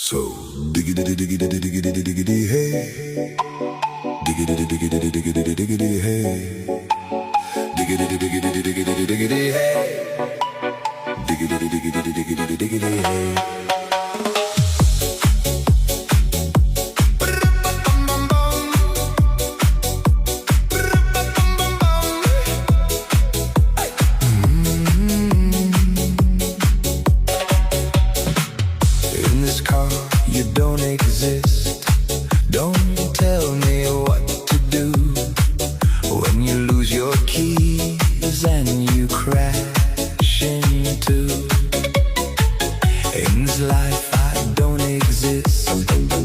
So diggity diggity diggity diggity hey, diggity diggity diggity diggity hey, diggity diggity diggity diggity hey, diggity diggity diggity diggity hey. In this car, you don't exist. Don't tell me what to do when you lose your keys and you crash into. In this life, I don't exist.